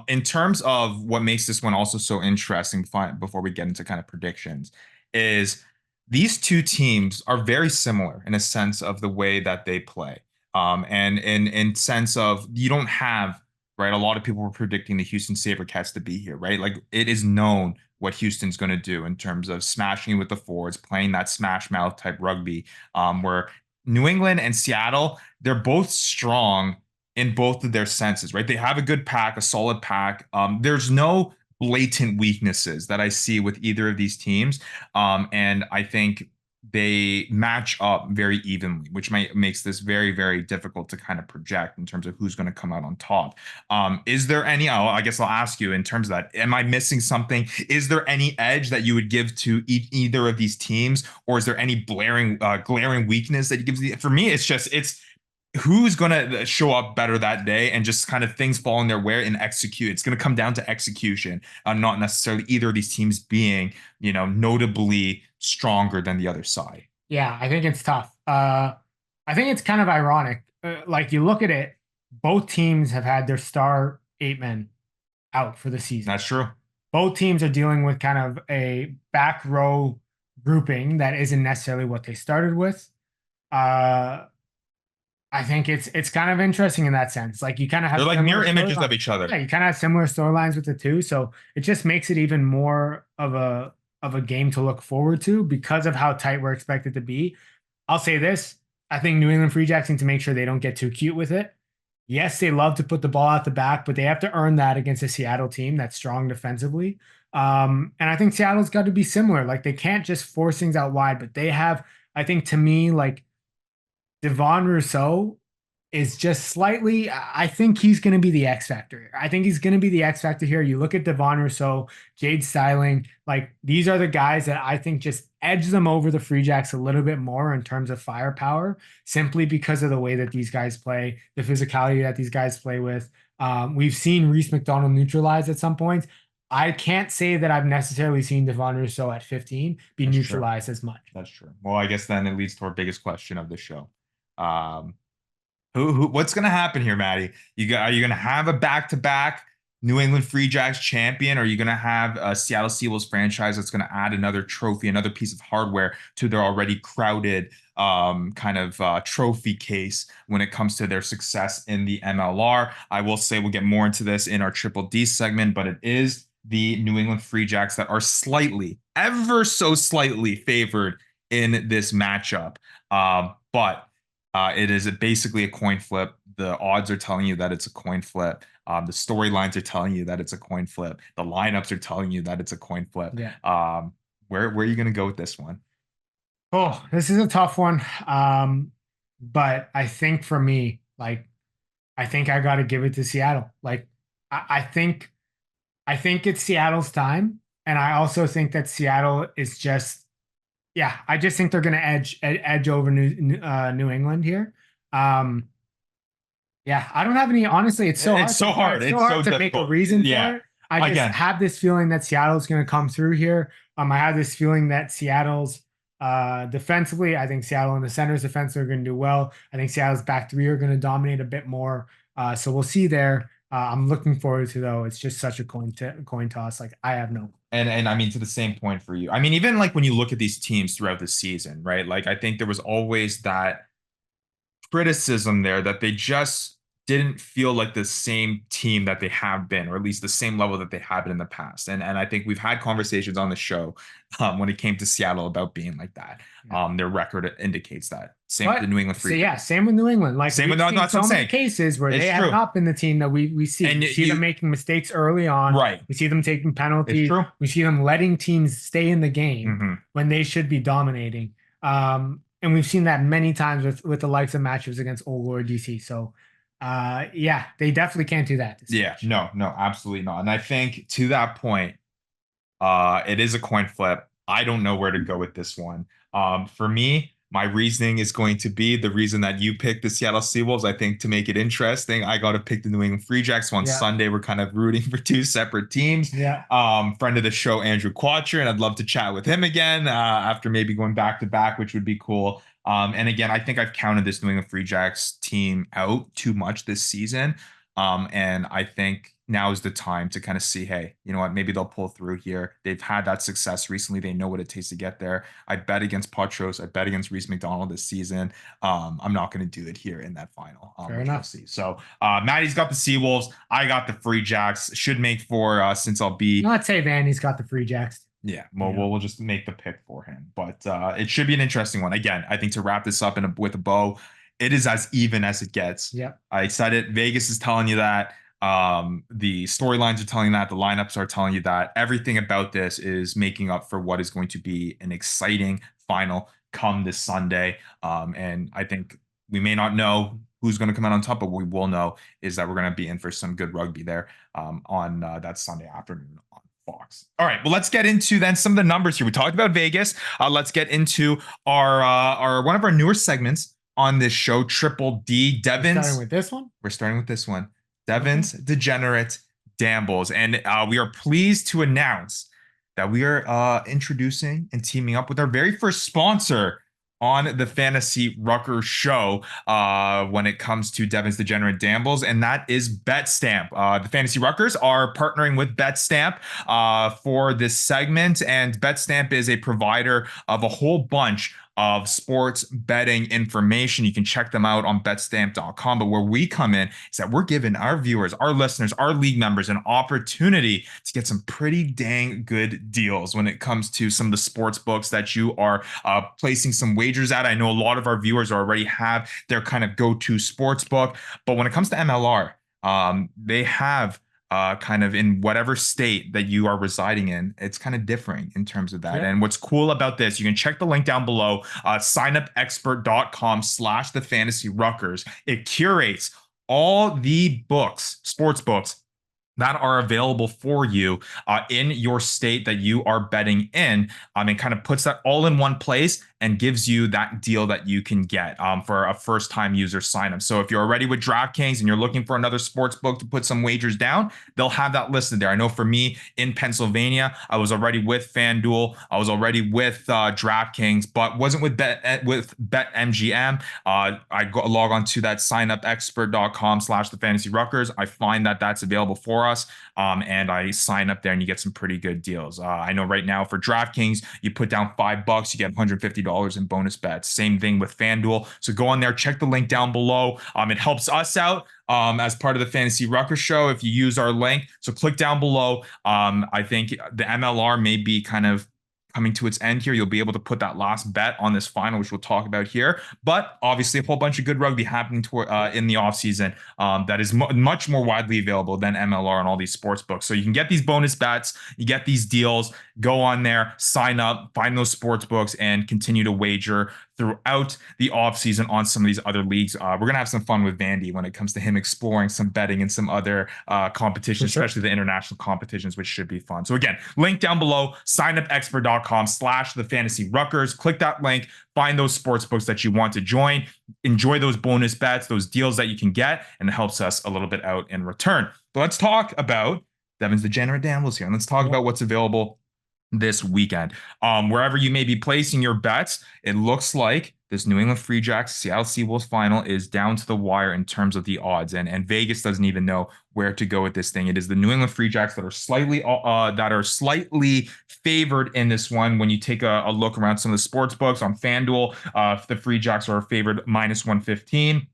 In terms of what makes this one also so interesting, before we get into kind of predictions, is these two teams are very similar in a sense of the way that they play. And in sense of you don't have, right, a lot of people were predicting the Houston SaberCats to be here, right? Like it is known what Houston's going to do in terms of smashing with the forwards, playing that smash mouth type rugby, where New England and Seattle, they're both strong in both of their senses, right? They have a good pack, a solid pack. There's no blatant weaknesses that I see with either of these teams. And I think they match up very evenly, which makes this very, very difficult to kind of project in terms of who's going to come out on top. Is there any, I guess I'll ask you in terms of that, am I missing something? Is there any edge that you would give to either of these teams? Or is there any glaring weakness that you give? For me, it's who's going to show up better that day and just kind of things fall in their way and execute. It's going to come down to execution, not necessarily either of these teams being, you know, notably stronger than the other side. Yeah, I think it's tough. I think it's kind of ironic. Like you look at it, both teams have had their star 8 men out for the season. That's true. Both teams are dealing with kind of a back row grouping that isn't necessarily what they started with. I think it's kind of interesting in that sense. Like you kind of have they're like mirror images of each other. Yeah, you kind of have similar storylines with the two, so it just makes it even more of a game to look forward to because of how tight we're expected to be. I'll say this: I think New England Free Jacks need to make sure they don't get too cute with it. Yes, they love to put the ball out the back, but they have to earn that against a Seattle team that's strong defensively. And I think Seattle's got to be similar. Like they can't just force things out wide, but they have. I think to me, like Devon Rousseau is just slightly, I think he's going to be the X factor here. I think he's going to be the X factor here. You look at Devon Rousseau, Jade Styling, like these are the guys that I think just edge them over the Free Jacks a little bit more in terms of firepower, simply because of the way that these guys play, the physicality that these guys play with. We've seen Reese McDonald neutralized at some points. I can't say that I've necessarily seen Devon Rousseau at 15 be That's neutralized true. as much. That's true. Well, I guess then it leads to our biggest question of the show. What's going to happen here, Maddie? Are you going to have a back-to-back New England Free Jacks champion? Or are you going to have a Seattle Seawolves franchise that's going to add another trophy, another piece of hardware to their already crowded trophy case when it comes to their success in the MLR? I will say we'll get more into this in our Triple D segment, but it is the New England Free Jacks that are slightly, ever so slightly favored in this matchup. But it is basically a coin flip. The odds are telling you that it's a coin flip. The storylines are telling you that it's a coin flip. The lineups are telling you that it's a coin flip. Yeah. Where are you going to go with this one? Oh, this is a tough one. But I think for me, like, I think I got to give it to Seattle. Like, I think it's Seattle's time. And I also think that Seattle is just, I just think they're going to edge over New England here. I don't have any. Honestly, it's so hard. It's so hard to make a reason for it. I just have this feeling that Seattle's going to come through here. I have this feeling that Seattle's defensively, I think Seattle and the centers defensively are going to do well. I think Seattle's back three are going to dominate a bit more. So we'll see there. I'm looking forward to, though. It's just such a coin toss. Like I have no. And I mean, to the same point for you. I mean, even like when you look at these teams throughout the season, right? Like I think there was always that criticism there that they just didn't feel like the same team that they have been, or at least the same level that they have been in the past. And I think we've had conversations on the show when it came to Seattle about being like that. Their record indicates that. Same with the New England Free Jacks. Same with New England. Like Same with we've seen so many cases where they have not been the team that we see. And we see them making mistakes early on. Right. We see them taking penalties. We see them letting teams stay in the game when they should be dominating. And we've seen that many times with the likes of matches against Old Lord DC. So yeah, they definitely can't do that. No, absolutely not. And I think to that point, it is a coin flip. I don't know where to go with this one. For me, my reasoning is going to be the reason that you picked the Seattle Seawolves. I think to make it interesting, I got to pick the New England Free Jacks. On Sunday, we're kind of rooting for two separate teams. Friend of the show, Andrew Quatcher, and I'd love to chat with him again after maybe going back to back, which would be cool. And again, I think I've counted this New England Free Jacks team out too much this season. And I think now is the time to kind of see, hey, you know what, maybe they'll pull through here. They've had that success recently. They know what it takes to get there. I bet against Potros. I bet against Reese McDonald this season. I'm not going to do it here in that final. Fair enough. See. So Maddie's got the Seawolves. I got the Free Jacks. Should make for since I'll be. Let's say Vandy's got the Free Jacks. Yeah, well, we'll just make the pick for him. But it should be an interesting one. Again, I think to wrap this up with a bow, it is as even as it gets. I said it. Vegas is telling you that. The storylines are telling that. The lineups are telling you that. Everything about this is making up for what is going to be an exciting final come this Sunday. And I think we may not know who's going to come out on top, but what we will know is that we're going to be in for some good rugby there on that Sunday afternoon on Fox. All right, well, let's get into then some of the numbers here. We talked about Vegas. Let's get into our one of our newer segments on this show, Triple D. Devin's. We're starting with this one. We're starting with this one. Devin's Degenerate Dambles. And we are pleased to announce that we are introducing and teaming up with our very first sponsor on the Fantasy Ruckers show when it comes to Devin's Degenerate Dambles, and that is Betstamp. The Fantasy Ruckers are partnering with Betstamp for this segment, and Betstamp is a provider of a whole bunch of sports betting information. You can check them out on betstamp.com. But where we come in is that we're giving our viewers, our listeners, our league members an opportunity to get some pretty dang good deals when it comes to some of the sports books that you are placing some wagers at. I know a lot of our viewers already have their kind of go-to sports book, but when it comes to MLR, they have kind of in whatever state that you are residing in, it's kind of differing in terms of that. And what's cool about this, you can check the link down below, signupexpert.com/thefantasyruckers. It curates all the books, sports books that are available for you in your state that you are betting in, and kind of puts that all in one place and gives you that deal that you can get for a first-time user sign-up. So if you're already with DraftKings and you're looking for another sports book to put some wagers down, they'll have that listed there. I know for me in Pennsylvania, I was already with FanDuel, I was already with DraftKings, but wasn't with BetMGM. I log on to that signupexpert.com/thefantasyruckers. I find that that's available for us, and I sign up there and you get some pretty good deals. I know right now for DraftKings, you put down $5, you get $150 in bonus bets. Same thing with FanDuel. So go on there, check the link down below. It helps us out as part of the Fantasy Ruckers show if you use our link. So click down below. I think the MLR may be kind of coming to its end here. You'll be able to put that last bet on this final, which we'll talk about here. But obviously, a whole bunch of good rugby happening in the offseason that is much more widely available than MLR and all these sports books. So you can get these bonus bets, you get these deals, go on there, sign up, find those sports books, and continue to wager throughout the offseason on some of these other leagues. We're going to have some fun with Vandy when it comes to him exploring some betting and some other competitions, especially the international competitions, which should be fun. So again, link down below, signupexpert.com/thefantasyruckers. Click that link, find those sports books that you want to join, enjoy those bonus bets, those deals that you can get, and it helps us a little bit out in return. But let's talk about Devin's Degenerate Dambles here, and let's talk about what's available this weekend. Wherever you may be placing your bets, it looks like this New England Free Jacks Seattle Seawolves final is down to the wire in terms of the odds, and Vegas doesn't even know where to go with this thing. It is the New England Free Jacks that are slightly favored in this one. When you take a look around some of the sports books on FanDuel, the Free Jacks are favored -115.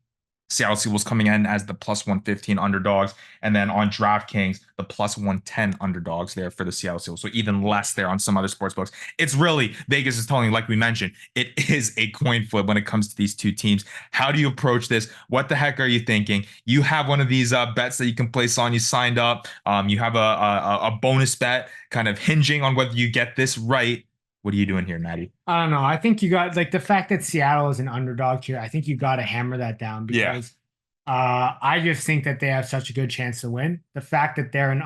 Seattle Seawolves coming in as the plus 115 underdogs. And then on DraftKings, the plus 110 underdogs there for the Seattle Seawolves. So even less there on some other sports books. It's really, Vegas is telling you, like we mentioned, it is a coin flip when it comes to these two teams. How do you approach this? What the heck are you thinking? You have one of these bets that you can place on. You signed up. You have a bonus bet kind of hinging on whether you get this right. What are you doing here, Maddie? I don't know. I think you got like the fact that Seattle is an underdog here. I think you got to hammer that down because I just think that they have such a good chance to win. The fact that they're an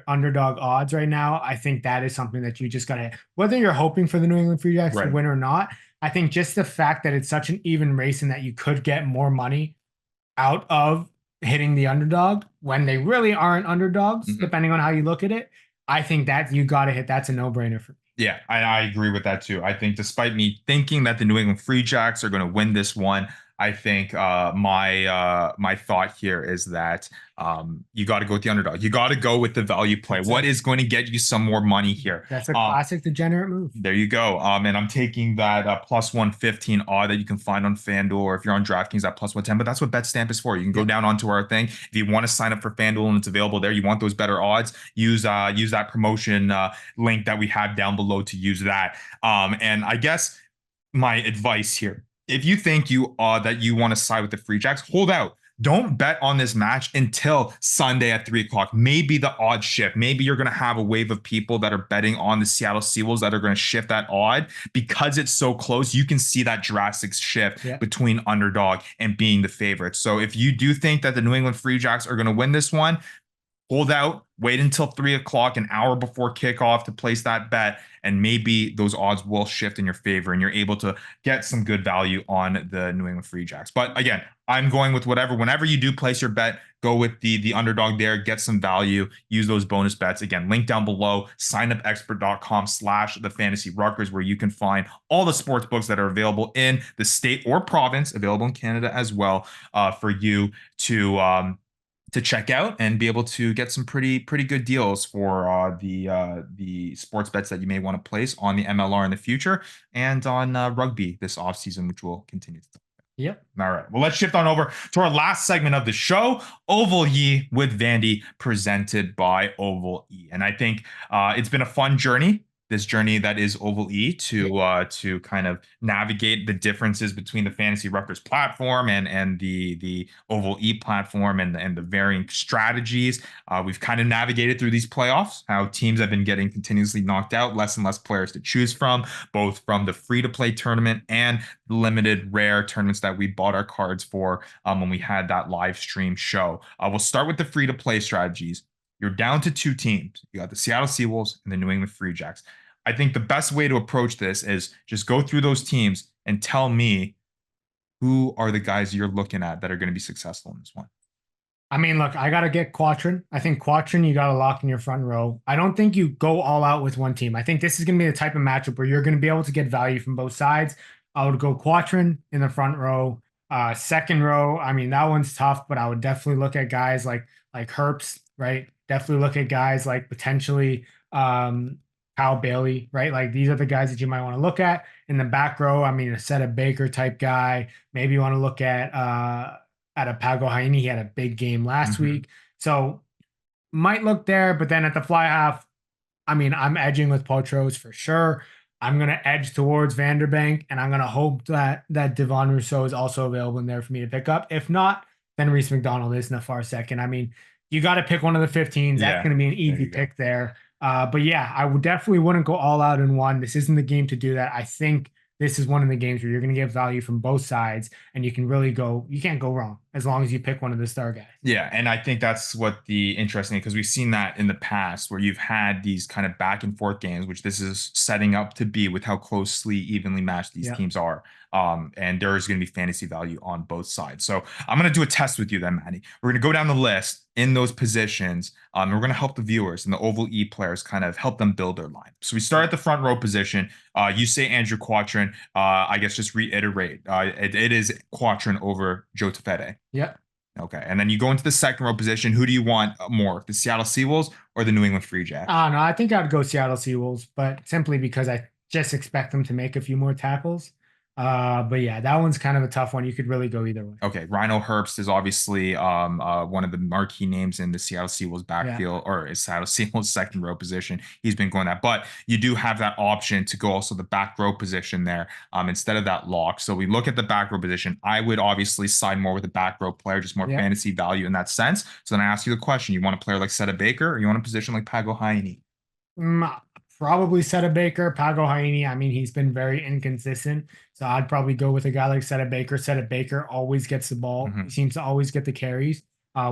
underdog odds right now, I think that is something that you just got to, whether you're hoping for the New England Free Jacks to win or not. I think just the fact that it's such an even race and that you could get more money out of hitting the underdog when they really aren't underdogs, depending on how you look at it. I think that you got to hit. That's a no-brainer for me. Yeah, I agree with that too. I think despite me thinking that the New England Free Jacks are going to win this one, I think my thought here is that you got to go with the underdog. You got to go with the value play. What is going to get you some more money here? That's a classic degenerate move. There you go. And I'm taking that plus 115 odd that you can find on FanDuel, or if you're on DraftKings, that plus 110. But that's what Betstamp is for. You can go down onto our thing. If you want to sign up for FanDuel and it's available there, you want those better odds, use that promotion link that we have down below to use that. And I guess my advice here, if you think that you want to side with the Free Jacks, hold out. Don't bet on this match until Sunday at 3 o'clock. Maybe the odd shift. Maybe you're going to have a wave of people that are betting on the Seattle Seawolves that are going to shift that odd. Because it's so close, you can see that drastic shift between underdog and being the favorite. So if you do think that the New England Free Jacks are going to win this one, hold out, wait until 3 o'clock, an hour before kickoff to place that bet, and maybe those odds will shift in your favor and you're able to get some good value on the New England Free Jacks. But again, I'm going with whatever. Whenever you do place your bet, go with the underdog there, get some value, use those bonus bets. Again, link down below, signupexpert.com/thefantasyruckers, where you can find all the sports books that are available in the state or province, available in Canada as well, for you to check out and be able to get some pretty good deals for the sports bets that you may want to place on the MLR in the future and on rugby this offseason, which will continue to talk about. Yep. All right. Well, let's shift on over to our last segment of the show, OvalYe with Vandy, presented by OvalYe. And I think it's been a fun journey. This journey that is OvalYe to kind of navigate the differences between the Fantasy Ruckers platform and the OvalYe platform and the varying strategies. We've kind of navigated through these playoffs, how teams have been getting continuously knocked out, less and less players to choose from, both from the free-to-play tournament and the limited rare tournaments that we bought our cards for when we had that live stream show. We'll start with the free-to-play strategies. You're down to two teams. You got the Seattle Seawolves and the New England Free Jacks. I think the best way to approach this is just go through those teams and tell me who are the guys you're looking at that are going to be successful in this one. I mean, look, I got to get Quattrin. I think Quattrin, you got to lock in your front row. I don't think you go all out with one team. I think this is going to be the type of matchup where you're going to be able to get value from both sides. I would go Quattrin in the front row. Second row, I mean, that one's tough, but I would definitely look at guys like Herbst, right? Definitely look at guys like potentially Kyle Bailey, right? Like these are the guys that you might want to look at. In the back row, I mean, a Seta Baker type guy. Maybe you want to look at a Pago Haini. He had a big game last week. So might look there, but then at the fly half, I mean, I'm edging with Potros for sure. I'm going to edge towards Vanderbank, and I'm going to hope that Devon Rousseau is also available in there for me to pick up. If not, then Reese McDonald is in a far second. I mean, you got to pick one of the 15s. That's going to be an easy pick there. But yeah, I would definitely wouldn't go all out in one. This isn't the game to do that. I think this is one of the games where you're going to get value from both sides, and you can really you can't go wrong as long as you pick one of the star guys. Yeah, and I think that's what the interesting, because we've seen that in the past where you've had these kind of back and forth games, which this is setting up to be with how closely evenly matched these teams are. And there is going to be fantasy value on both sides. So I'm going to do a test with you then, Maddie. We're going to go down the list in those positions. And we're going to help the viewers and the OvalYe players kind of help them build their line. So we start at the front row position. You say Andrew Quattrin. I guess just reiterate. It is Quattrin over Joe Tafede. Yep. Okay. And then you go into the second row position. Who do you want more, the Seattle Seawolves or the New England Free Jacks? No, I think I'd go Seattle Seawolves, but simply because I just expect them to make a few more tackles. But yeah, that one's kind of a tough one. You could really go either way. Okay, Rhino Herbst is obviously one of the marquee names in the Seattle Seawolves Yeah. backfield, or is Seattle Seawolves second row position. He's been going that, but you do have that option to go also the back row position there instead of that lock. So we look at the back row position. I would obviously side more with a back row player, just more Yeah. fantasy value in that sense. So then I ask you the question: you want a player like Seta Baker, or you want a position like Pago Haini? Probably Seta Baker, Pago Haini. I mean, he's been very inconsistent. So I'd probably go with a guy like Seta Baker. Seta Baker always gets the ball. He seems to always get the carries,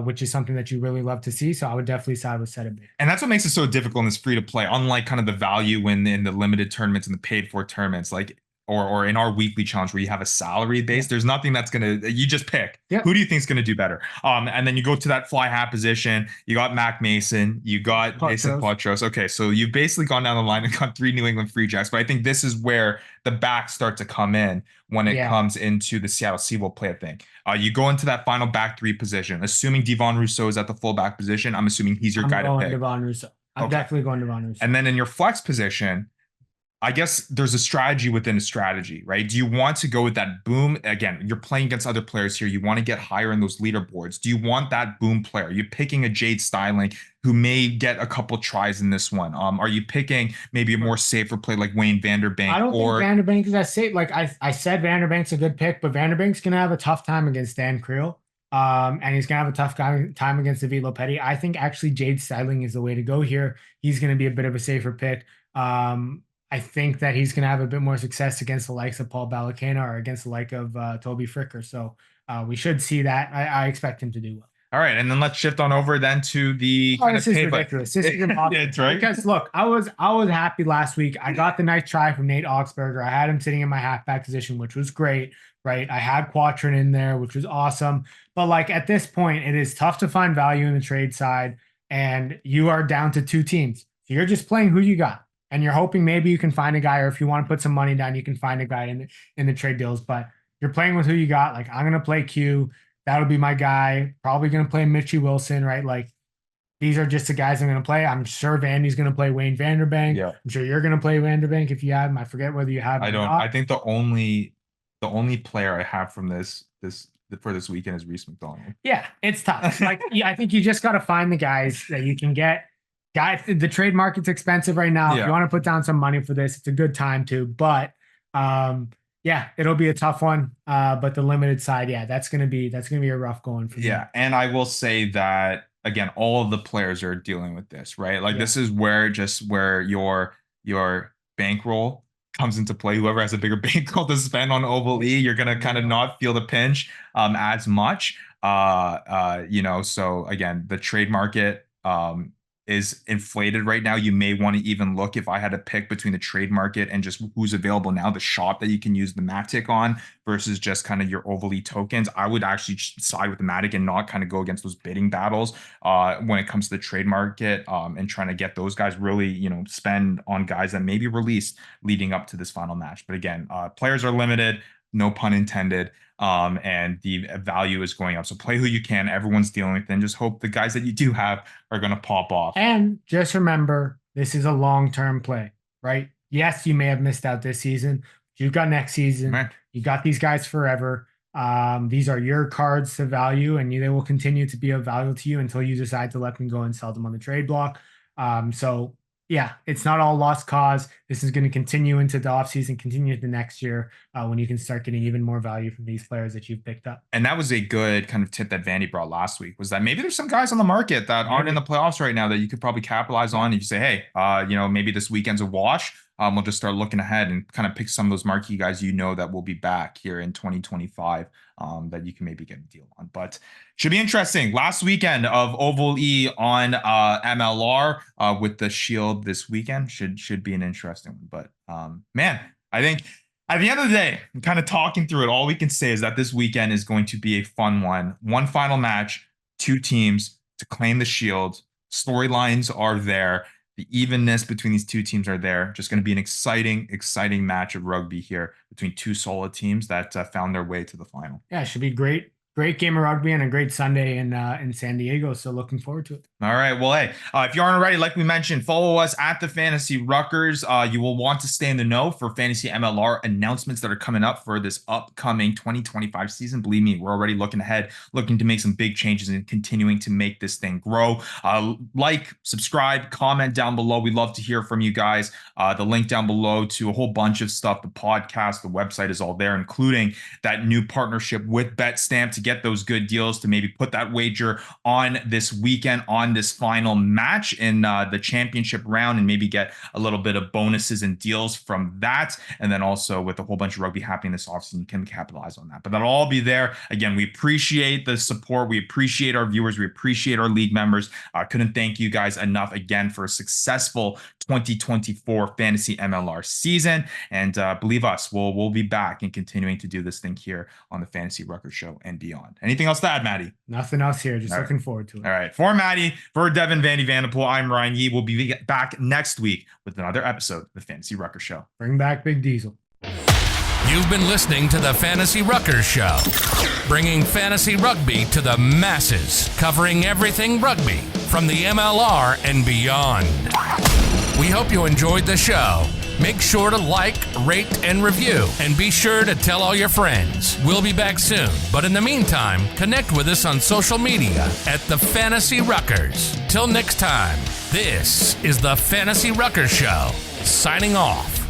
which is something that you really love to see. So I would definitely side with Seta Baker. And that's what makes it so difficult in this free to play, unlike kind of the value in the limited tournaments and the paid for tournaments, like or in our weekly challenge where you have a salary base. There's nothing that's gonna, you just pick. Yep. Who do you think is gonna do better? And then you go to that fly half position. You got Mac Mason, you got Mason Potros. Okay, so you've basically gone down the line and got 3 New England Free Jacks. But I think this is where the backs start to come in when it comes into the Seattle Seawolves play thing. You go into that final back 3 position, assuming Devon Rousseau is at the fullback position. I'm assuming he's your guy to pick. Devon Rousseau. I'm definitely going Devon Rousseau. And then in your flex position, I guess there's a strategy within a strategy, right? Do you want to go with that boom? Again, you're playing against other players here. You want to get higher in those leaderboards. Do you want that boom player? You're picking a Jade Styling who may get a couple tries in this one. Are you picking maybe a more safer play like Wayne Vanderbank? I don't think Vanderbank is that safe. Like I said, Vanderbank's a good pick, but Vanderbank's going to have a tough time against Dan Creel. And he's going to have a tough time against David Lopetti. I think actually Jade Styling is the way to go here. He's going to be a bit of a safer pick. I think that he's going to have a bit more success against the likes of Paul Balacana or against the like of Toby Fricker. So we should see that. I expect him to do well. All right, and then let's shift on over then to the this is ridiculous. This is impossible. It's right. Because look, I was happy last week. I got the nice try from Nate Augsburger. I had him sitting in my halfback position, which was great. Right, I had Quattrin in there, which was awesome. But like at this point, it is tough to find value in the trade side, and you are down to 2 teams. So you're just playing who you got. And you're hoping maybe you can find a guy, or if you want to put some money down, you can find a guy in the trade deals. But you're playing with who you got. Like I'm gonna play Q. That'll be my guy. Probably gonna play Mitchie Wilson, right? Like these are just the guys I'm gonna play. I'm sure Vandy's gonna play Wayne Vanderbank. Yeah. I'm sure you're gonna play Vanderbank if you have him. I forget whether you have him. I don't. I think the only player I have from this for this weekend is Reese McDonald. Yeah, it's tough. Like I think you just gotta find the guys that you can get. Guys, the trade market's expensive right now. If you want to put down some money for this, it's a good time to. But yeah, it'll be a tough one. But the limited side, that's gonna be a rough going for me. Yeah, and I will say that again, all of the players are dealing with this, right? Like this is where your bankroll comes into play. Whoever has a bigger bankroll to spend on OvalYe, you're gonna kind of not feel the pinch as much. So again, the trade market is inflated right now. You may want to even look, if I had to pick between the trade market and just who's available now, the shop that you can use the Matic on versus just kind of your OvalYe tokens, I would actually side with the Matic and not kind of go against those bidding battles when it comes to the trade market and trying to get those guys really, spend on guys that may be released leading up to this final match. But again, players are limited, no pun intended. And the value is going up. So play who you can. Everyone's dealing with it. And just hope the guys that you do have are going to pop off. And just remember, this is a long-term play, right? Yes, you may have missed out this season. But you've got next season. Right. You got these guys forever. These are your cards to value, and they will continue to be of value to you until you decide to let them go and sell them on the trade block. So yeah, it's not all lost cause. This is going to continue into the offseason, continue into next year when you can start getting even more value from these players that you've picked up. And that was a good kind of tip that Vandy brought last week, was that maybe there's some guys on the market that aren't in the playoffs right now that you could probably capitalize on. If you say, hey, maybe this weekend's a wash. We'll just start looking ahead and kind of pick some of those marquee guys that will be back here in 2025 that you can maybe get a deal on. But should be interesting. Last weekend of OvalYe on MLR with the Shield this weekend should be an interesting one. But man, I think at the end of the day, kind of talking through it, all we can say is that this weekend is going to be a fun one. One final match, 2 teams to claim the Shield. Storylines are there. The evenness between these 2 teams are there. Just going to be an exciting match of rugby here between 2 solid teams that found their way to the final. Yeah, it should be great great game of rugby and a great Sunday in San Diego. So looking forward to it. All right. Well, hey, if you aren't already, like we mentioned, follow us at the Fantasy Ruckers. You will want to stay in the know for fantasy MLR announcements that are coming up for this upcoming 2025 season. Believe me, we're already looking ahead, looking to make some big changes and continuing to make this thing grow. Like, subscribe, comment down below. We love to hear from you guys. The link down below to a whole bunch of stuff. The podcast, the website is all there, including that new partnership with Betstamp to get those good deals to maybe put that wager on this weekend on this final match in the championship round and maybe get a little bit of bonuses and deals from that. And then also with a whole bunch of rugby happening this offseason, you can capitalize on that. But that'll all be there. Again, we appreciate the support. We appreciate our viewers. We appreciate our league members. Couldn't thank you guys enough again for a successful 2024 fantasy MLR season. And believe us, we'll be back and continuing to do this thing here on the Fantasy Ruckers Show and beyond. Anything else to add, Maddie? Nothing else here. Just looking forward to it. All right. For Maddie, for Devin, Vandy, Vanderpool, I'm Ryan Yee. We'll be back next week with another episode of the Fantasy Ruckers Show. Bring back Big Diesel. You've been listening to the Fantasy Ruckers Show, bringing fantasy rugby to the masses, covering everything rugby from the MLR and beyond. We hope you enjoyed the show. Make sure to like, rate, and review, and be sure to tell all your friends. We'll be back soon, but in the meantime, connect with us on social media at the Fantasy Ruckers. Till next time, this is the Fantasy Ruckers Show, signing off.